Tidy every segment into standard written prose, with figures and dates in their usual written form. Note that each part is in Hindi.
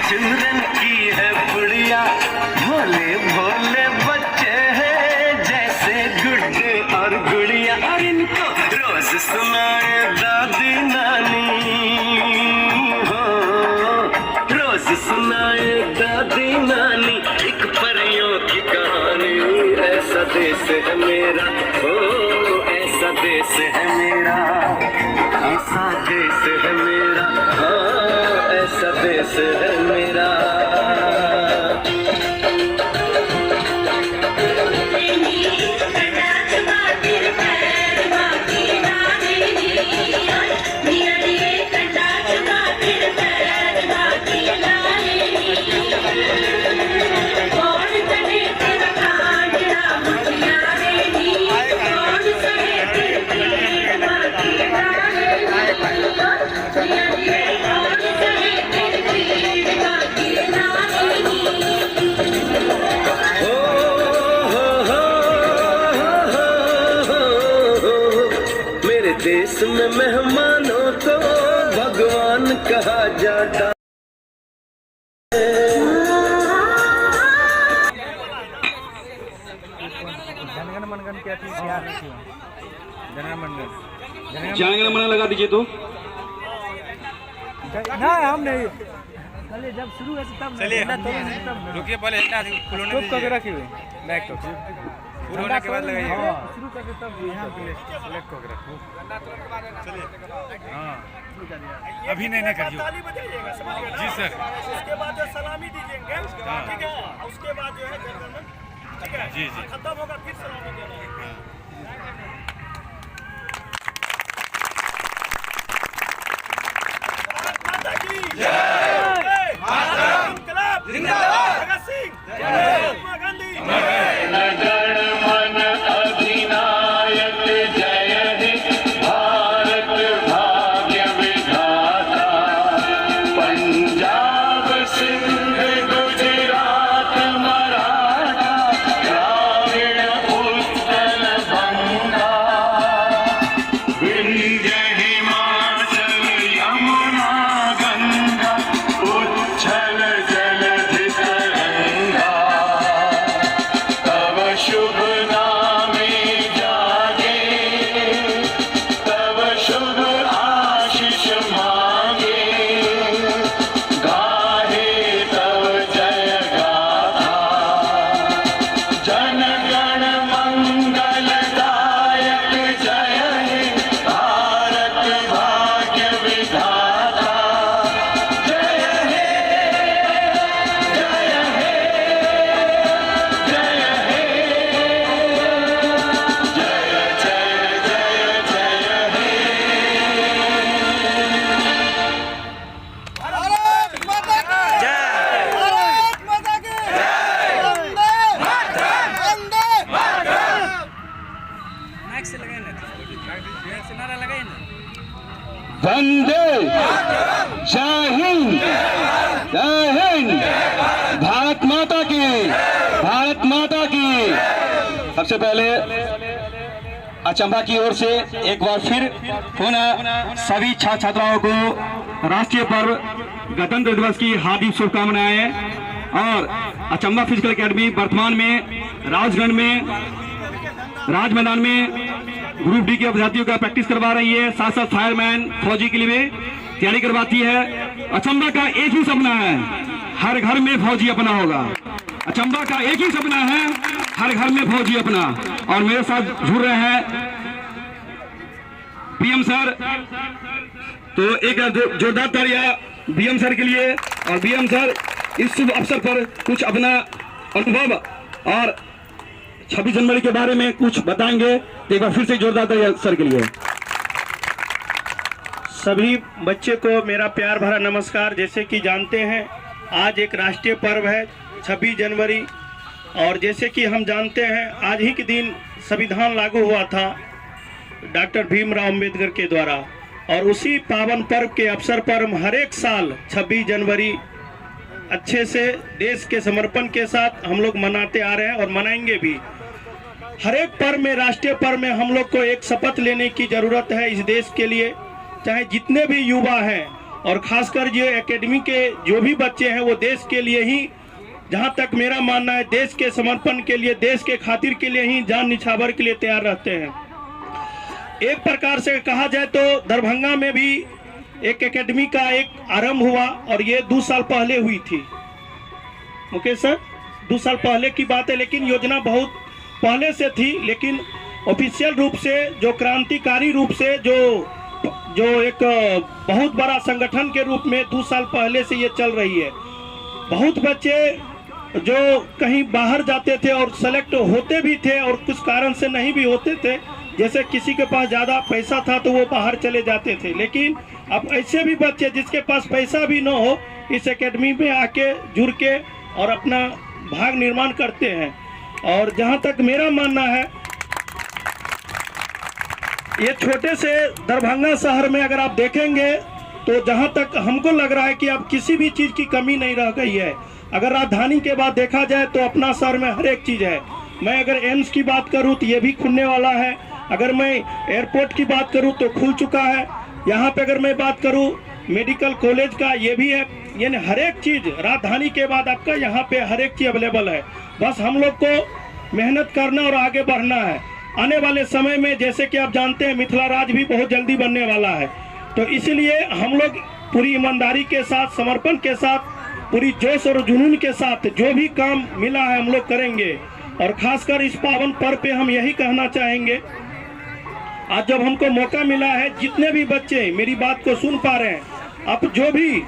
चूरन की है पुड़िया, भोले भोले बच्चे हैं जैसे गुड्डे और गुड़िया, और इनको रोज सुनाए दादी नानी हो, रोज सुनाए दादी नानी एक परियों की कहानी। ऐसा देश है मेरा, हो ऐसा देश है मेरा, ऐसा देश है मेरा, हाँ ऐसा देश है मेरा। देश में मेहमानों को भगवान कहा जाता है। जनगण मनगण क्या चीज याद रखिए, जनगण मन लगा दीजिए तो ना हम नहीं, चलिए जब शुरू है तब चलिए रुकिए, पहले इतना चुप करके रखिए, बैक तो पूरा होने के बाद लगाइए, शुरू करके तब यहाँ सेलेक्ट होकर रखो। चलिए हाँ, अभी नहीं करिए जी सर। उसके बाद जो सलामी दीजिएंगे, ठीक है, उसके बाद जो है जनगणमन, ठीक है जी जी खत्म होगा फिर सलामी देना है। माता की जय, इंकलाब जिंदाबाद, भगत सिंह जय, महात्मा गांधी जय। वंदे जय हिंद, जय हिंद, भारत माता की, भारत माता की। सबसे पहले अचंबा की ओर से एक बार फिर पुनः सभी छात्र छात्राओं को राष्ट्रीय पर्व गणतंत्र दिवस की हार्दिक शुभकामनाएं। और अचंबा फिजिकल एकेडमी वर्तमान में राजगढ़ में राज मैदान में ग्रुप डी के अभ्यर्थियों का प्रैक्टिस करवा रही है, साथ साथ फायरमैन फौजी के लिए तैयारी करवाती है। अचंबा का एक ही सपना है, हर घर में फौजी अपना होगा। अचंबा का एक ही सपना है, हर घर में फौजी अपना। और मेरे साथ जुड़ रहे हैं बीएम सर, तो एक जोरदार तालियां बीएम सर के लिए। और बीएम सर इस शुभ अवसर पर कुछ अपना अनुभव और 26 जनवरी के बारे में कुछ बताएंगे, तो एक बार फिर से जोरदार तालियां सर के लिए। सभी बच्चे को मेरा प्यार भरा नमस्कार। जैसे कि जानते हैं आज एक राष्ट्रीय पर्व है 26 जनवरी, और जैसे कि हम जानते हैं आज ही के दिन संविधान लागू हुआ था डॉक्टर भीमराव अंबेडकर के द्वारा, और उसी पावन पर्व के अवसर पर हम हर एक साल 26 जनवरी अच्छे से देश के समर्पण के साथ हम लोग मनाते आ रहे हैं और मनाएंगे भी। हर एक पर्व में, राष्ट्रीय पर्व में हम लोग को एक शपथ लेने की जरूरत है इस देश के लिए। चाहे जितने भी युवा हैं और खासकर जो एकेडमी के जो भी बच्चे हैं वो देश के लिए ही, जहाँ तक मेरा मानना है, देश के समर्पण के लिए, देश के खातिर के लिए ही जान निछावर के लिए तैयार रहते हैं। एक प्रकार से कहा जाए तो दरभंगा में भी एक एकेडमी का एक आरंभ हुआ और ये 2 साल पहले हुई थी। मुकेश सर, 2 साल पहले की बात है, लेकिन योजना बहुत पहले से थी, लेकिन ऑफिशियल रूप से जो क्रांतिकारी रूप से जो एक बहुत बड़ा संगठन के रूप में 2 साल पहले से ये चल रही है। बहुत बच्चे जो कहीं बाहर जाते थे और सेलेक्ट होते भी थे और कुछ कारण से नहीं भी होते थे, जैसे किसी के पास ज़्यादा पैसा था तो वो बाहर चले जाते थे, लेकिन अब ऐसे भी बच्चे जिसके पास पैसा भी न हो इस एकेडमी में आके जुड़ के और अपना भाग निर्माण करते हैं। और जहाँ तक मेरा मानना है, ये छोटे से दरभंगा शहर में अगर आप देखेंगे तो जहाँ तक हमको लग रहा है कि अब किसी भी चीज़ की कमी नहीं रह गई है। अगर राजधानी के बाद देखा जाए तो अपना शहर में हर एक चीज़ है। मैं अगर एम्स की बात करूँ तो ये भी खुलने वाला है, अगर मैं एयरपोर्ट की बात करूँ तो खुल चुका है, यहाँ पे अगर मैं बात करूँ मेडिकल कॉलेज का ये भी है। यानी हर एक चीज़ राजधानी के बाद आपका यहाँ पे हर एक चीज़ अवेलेबल है। बस हम लोग को मेहनत करना और आगे बढ़ना है। आने वाले समय में जैसे कि आप जानते हैं मिथिला राज भी बहुत जल्दी बनने वाला है, तो इसलिए हम लोग पूरी ईमानदारी के साथ, समर्पण के साथ, पूरी जोश और जुनून के साथ जो भी काम मिला है हम लोग करेंगे। और खासकर इस पावन पर्व पे हम यही कहना चाहेंगे, आज जब हमको मौका मिला है, जितने भी बच्चे मेरी बात को सुन पा रहे हैं, आप जो भी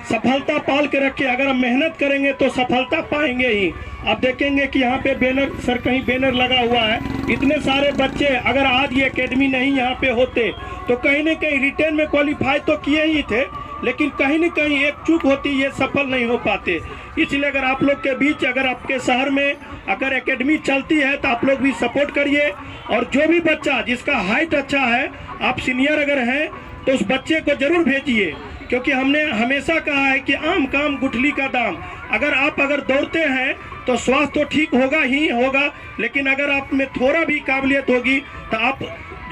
सफलता पाल के रखे, अगर हम मेहनत करेंगे तो सफलता पाएंगे ही। आप देखेंगे कि यहाँ पे बैनर, सर कहीं बैनर लगा हुआ है, इतने सारे बच्चे अगर आज ये एकेडमी नहीं यहाँ पे होते तो कहीं न कहीं रिटेन में क्वालिफाई तो किए ही थे, लेकिन कहीं न कहीं एक चूक होती, ये सफल नहीं हो पाते। इसलिए अगर आप लोग के बीच, अगर आपके शहर में अगर एकेडमी चलती है तो आप लोग भी सपोर्ट करिए। और जो भी बच्चा जिसका हाइट अच्छा है, आप सीनियर अगर हैं तो उस बच्चे को जरूर भेजिए, क्योंकि हमने हमेशा कहा है कि आम काम गुठली का दाम। अगर दौड़ते हैं तो स्वास्थ्य तो ठीक होगा ही होगा, लेकिन अगर आप में थोड़ा भी काबिलियत होगी तो आप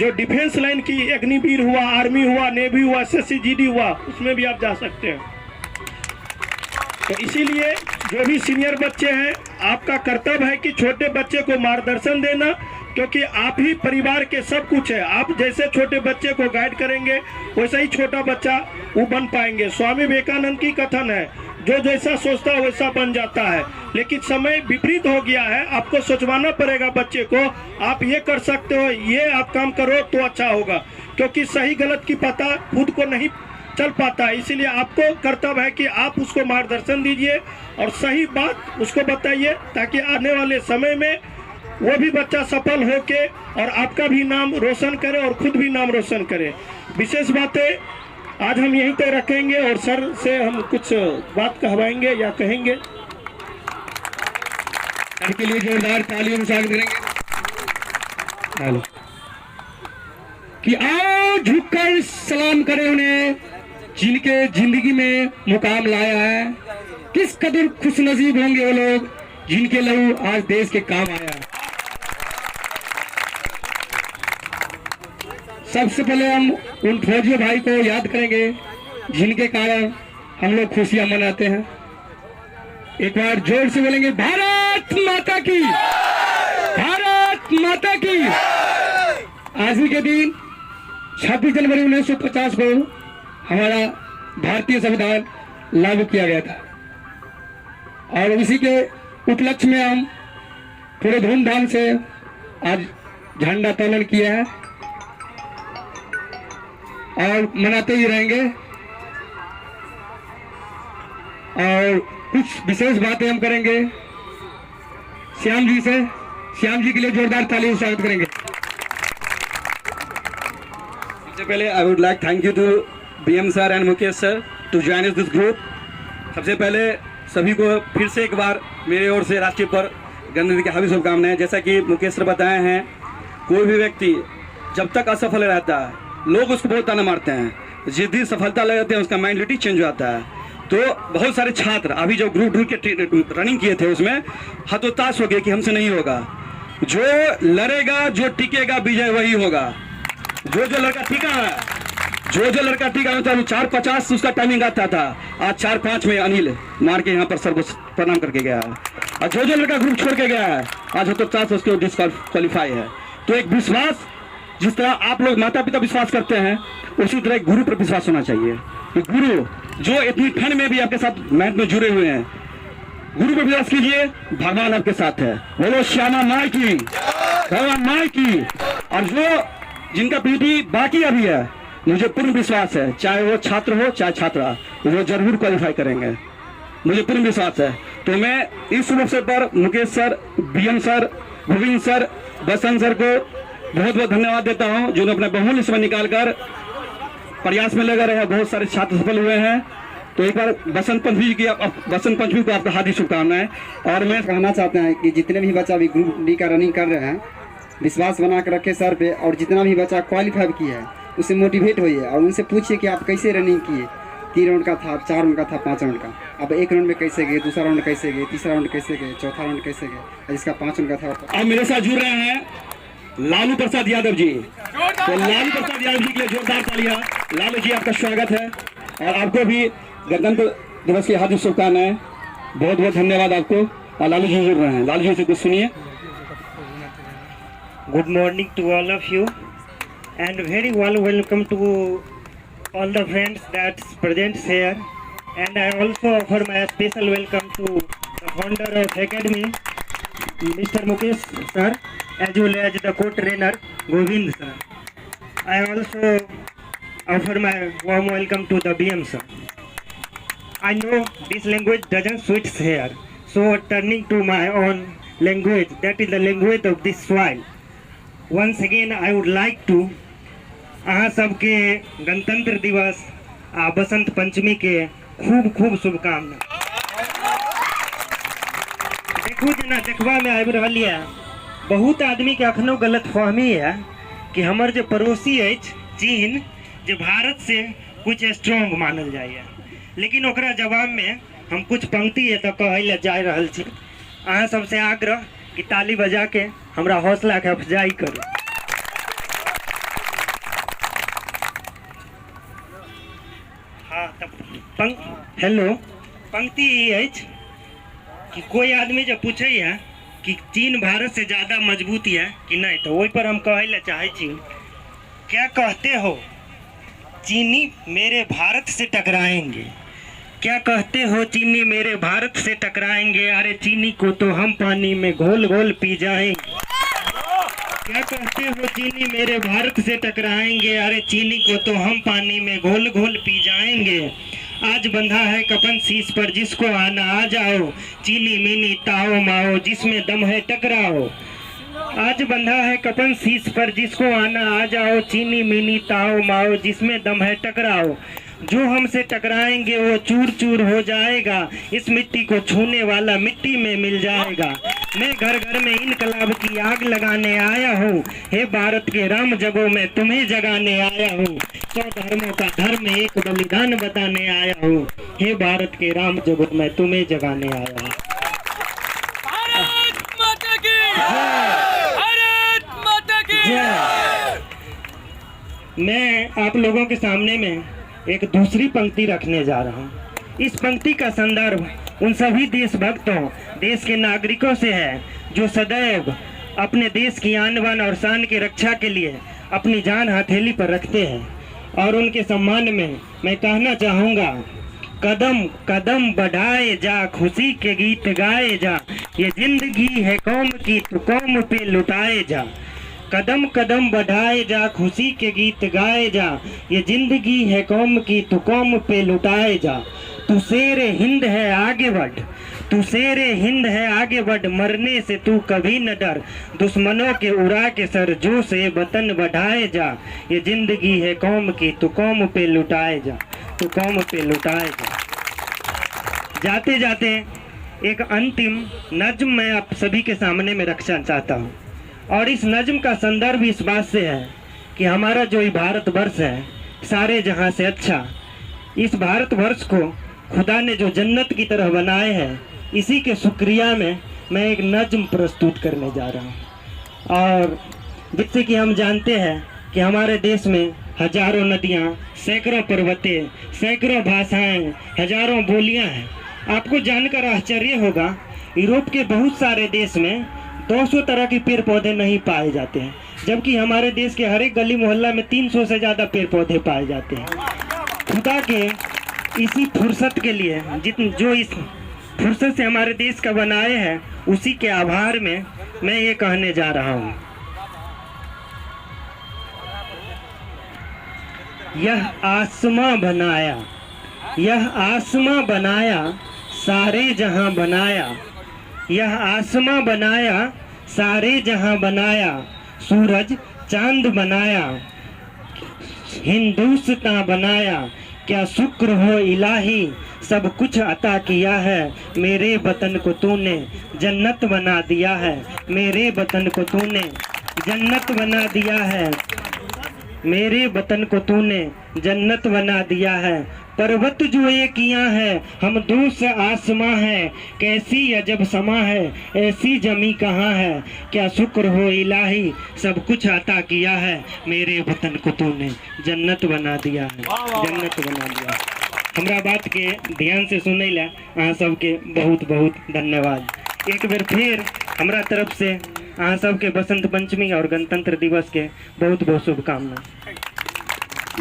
जो डिफेंस लाइन की अग्निवीर हुआ, आर्मी हुआ, नेवी हुआ, SSC GD हुआ, उसमें भी आप जा सकते हैं। तो इसीलिए जो भी सीनियर बच्चे हैं, आपका कर्तव्य है कि छोटे बच्चे को मार्गदर्शन देना, क्योंकि आप ही परिवार के सब कुछ है। आप जैसे छोटे बच्चे को गाइड करेंगे वैसा ही छोटा बच्चा वो बन पाएंगे। स्वामी विवेकानंद की कथन है, जो जैसा सोचता है वैसा बन जाता है। लेकिन समय विपरीत हो गया है, आपको सोचवाना पड़ेगा बच्चे को, आप ये कर सकते हो, ये आप काम करो तो अच्छा होगा, क्योंकि सही गलत की पता खुद को नहीं चल पाता है। इसीलिए आपको कर्तव्य है कि आप उसको मार्गदर्शन दीजिए और सही बात उसको बताइए, ताकि आने वाले समय में वो भी बच्चा सफल होके और आपका भी नाम रोशन करे और खुद भी नाम रोशन करे। विशेष बातें आज हम यहीं तक रखेंगे और सर से हम कुछ बात कहवाएंगे या कहेंगे। सर के लिए जोरदार तालियों से स्वागत करेंगे। हेलो कि आओ झुककर सलाम करें उन्हें जिनके जिंदगी में मुकाम लाया है। किस कदर खुशनसीब होंगे वो लोग जिनके लहू आज देश के काम आया है। सबसे पहले हम उन फौजी भाई को याद करेंगे जिनके कारण हम लोग खुशियां मनाते हैं। एक बार जोर से बोलेंगे, भारत माता की, भारत माता की। आज ही के दिन 26 जनवरी 1950 को हमारा भारतीय संविधान लागू किया गया था और उसी के उपलक्ष्य में हम पूरे धूमधाम से आज झंडा तोलन किया है और मनाते ही रहेंगे। और कुछ विशेष बातें हम करेंगे श्याम जी से। श्याम जी के लिए जोरदार ताली से स्वागत करेंगे। सबसे पहले I would like thank you to BM sir and Mukesh sir to join this group. सबसे पहले सभी को फिर से एक बार मेरे ओर से राष्ट्रीय पर्व गणतंत्र की हार्दिक शुभकामनाएं। जैसा कि मुकेश सर बताए हैं, कोई भी व्यक्ति जब तक असफल रहता है लोग उसको बहुत ताना मारते हैं, जिस दिन सफलता ले जाते हैं उसका माइंडलिटी चेंज हो जाता है। तो बहुत सारे छात्र अभी जो ग्रुप ढूंढ के रनिंग किए थे उसमें हतोताश हो गए कि हमसे नहीं होगा। जो लड़ेगा, जो टिकेगा, विजय वही होगा। जो लड़का टिका है, जो लड़का टीका होता है 4:50 उसका टाइमिंग आता था, आज 4:05 में अनिल मार के यहाँ पर सबको प्रणाम करके गया है। और जो लड़का ग्रुप छोड़ के गया है आज होता 4 उसके डिस्क्वालीफाई है। तो एक विश्वास, जिस तरह आप लोग माता पिता विश्वास करते हैं उसी तरह एक गुरु पर विश्वास होना चाहिए। कि गुरु जो इतनी ठंड में भी आपके साथ मैच में जुड़े हुए हैं, गुरु पर विश्वास कीजिए, भगवान आपके साथ है। बोलो श्यामा माई की, भगवान माई की। और जो जिनका पीटी बाकी अभी है, मुझे पूर्ण विश्वास है, चाहे वो छात्र हो चाहे छात्रा, वो जरूर क्वालिफाई करेंगे, मुझे पूर्ण विश्वास है। तो मैं इस शुभ अवसर पर Mukesh sir, BM sir, Govind sir, Basant sir को बहुत बहुत धन्यवाद देता हूं, जिन्होंने अपना बहुमूल्य समय निकालकर प्रयास में लगे रहे। बहुत सारे छात्र सफल हुए हैं। तो एक बार बसंत पंचमी को आपका हार्दिक शुभकामनाएं। और मैं कहना चाहते हैं कि जितने भी बच्चा भी ग्रुप डी का रनिंग कर रहे हैं, विश्वास बना कर रखे सर पे, और जितना भी बच्चा क्वालिफाई किया है उससे मोटिवेट होइए और उनसे पूछिए कि आप कैसे रनिंग किए। 3 राउंड का था, 4 राउंड का था, 5 राउंड का, अब 1 राउंड में कैसे गए, दूसरा राउंड कैसे गए, तीसरा राउंड कैसे गए, चौथा राउंड कैसे गए, जिसका 5 राउंड का था। अब मेरे साथ जुड़ रहे हैं लालू प्रसाद यादव जी। तो लालू प्रसाद यादव जी के लिए जोरदार तालियां। लालू जी आपका स्वागत है और आपको भी गणतंत्र दिवस की हार्दिक शुभकामनाएं। बहुत बहुत धन्यवाद आपको। और लालू जी जुड़ रहे हैं, लालू जी से कुछ सुनिए। Good morning to all of you and very welcome to all the friends that's present here, and I also offer my special welcome to the founder of Academy, Mr. Mukesh sir, as well as the co-trainer Govind sir. I also offer my warm welcome to the BM sir. I know this language doesn't suit here, so turning to my own language, that is the language of this soil. Once again I would like to अहाँ सबके गणतंत्र दिवस आ बसंत पंचमी के खूब खूब शुभकामना। देखू जना देखबा में आबि रहल है, बहुत आदमी के अखनो गलत फहमी है कि हमर जो पड़ोसी अछि चीन, जो भारत से कुछ स्ट्रॉन्ग मानल जाए, लेकिन ओकरा जवाब में हम कुछ पंक्ति है तो कहले जा रहल छी। अहाँ सबसे आग्रह कि ताली बजा के हमरा हौसला के अफजाई करू। हाँ तब हेलो, पंक्ति ये अछि कि कोई आदमी जब पूछे है कि चीन भारत से ज़्यादा मजबूत है कि नहीं, तो वही पर हम कहले चाहे छी, क्या कहते हो चीनी मेरे भारत से टकराएंगे, क्या कहते हो चीनी मेरे भारत से टकराएंगे, अरे चीनी को तो हम पानी में घोल घोल पी जाएंगे। क्या कहते हो चीनी मेरे भारत से टकराएंगे, अरे चीनी को तो हम पानी में घोल घोल पी जाएंगे। आज बंधा है कपन शीश पर जिसको आना आ जाओ, चीनी मीनी ताओ माओ जिसमें दम है टकराओ। आज बंधा है कपन शीश पर जिसको आना आ जाओ, चीनी मीनी ताओ माओ जिसमें दम है टकराओ। जो हमसे टकराएंगे वो चूर चूर हो जाएगा, इस मिट्टी को छूने वाला मिट्टी में मिल जाएगा। मैं घर घर में इनकलाब की आग लगाने आया हूँ, हे भारत के राम जगों में तुम्हें जगाने आया हूँ। 100 धर्मों का धर्म एक बलिदान बताने आया हूँ, हे भारत के राम जगों में तुम्हें जगाने आया हूँ। भारत माता की जय, भारत माता की जय। मैं आप लोगों के सामने में एक दूसरी पंक्ति रखने जा रहा हूँ। इस पंक्ति का संदर्भ उन सभी देशभक्तों, देश के नागरिकों से है जो सदैव अपने देश की आन बान और शान की रक्षा के लिए अपनी जान हथेली पर रखते हैं। और उनके सम्मान में मैं कहना चाहूँगा, कदम कदम बढ़ाए जा, खुशी के गीत गाए जा, ये जिंदगी है कौम की तो कौम पे लुटाए जा। कदम कदम बढ़ाए जा, खुशी के गीत गाए जा, ये जिंदगी है कौम की तो कौम पे लुटाए जा। तू शेरे हिंद है आगे बढ़, तू शेरे हिंद है आगे बढ़, मरने से तू कभी न डर, दुश्मनों के उड़ा के सर जो से वतन बढ़ाए जा। ये जिंदगी है कौम की तो कौम पे लुटाए जा, तो कौम पे लुटाए जा। जाते जाते एक अंतिम नज्म मैं आप सभी के सामने में रखना चाहता हूँ। और इस नज्म का संदर्भ इस बात से है कि हमारा जो ये भारतवर्ष है सारे जहाँ से अच्छा, इस भारतवर्ष को खुदा ने जो जन्नत की तरह बनाए हैं, इसी के शुक्रिया में मैं एक नज्म प्रस्तुत करने जा रहा हूँ। और जिससे कि हम जानते हैं कि हमारे देश में हजारों नदियाँ, सैकड़ों पर्वतें, सैकड़ों भाषाएं, हजारों बोलियां हैं। आपको जानकर आश्चर्य होगा, यूरोप के बहुत सारे देश में 200 तरह के पेड़ पौधे नहीं पाए जाते हैं, जबकि हमारे देश के हर एक गली मोहल्ला में 300 से ज़्यादा पेड़ पौधे पाए जाते हैं। खुदा के इसी फुर्सत के लिए जो इस फुर्सत से हमारे देश का बनाए हैं, उसी के आभार में मैं ये कहने जा रहा हूँ। यह आसमां बनाया, यह आसमां बनाया, सारे जहां बनाया। यह आसमां बनाया, सारे जहां बनाया। सूरज चांद बनाया, हिंदुस्तान बनाया। क्या शुक्र हो इलाही, सब कुछ अता किया है। मेरे वतन को तूने जन्नत बना दिया है। मेरे वतन को तूने जन्नत बना दिया है। मेरे वतन को तूने जन्नत बना दिया है। पर्वत जो ये किया है, हम दूर से आसमां है। कैसी अजब समा है, ऐसी जमी कहाँ है। क्या शुक्र हो इलाही, सब कुछ अता किया है। मेरे वतन को तूने जन्नत बना दिया है, जन्नत बना दिया। हमरा बात के ध्यान से सुने ला अहाँ सबके बहुत बहुत धन्यवाद। एक बार फिर हमरा तरफ से अहाँ सबके बसंत पंचमी और गणतंत्र दिवस के बहुत बहुत शुभकामना।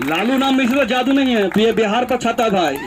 लालू नाम में इसमें जादू नहीं है, ये बिहार पर छाता भाई।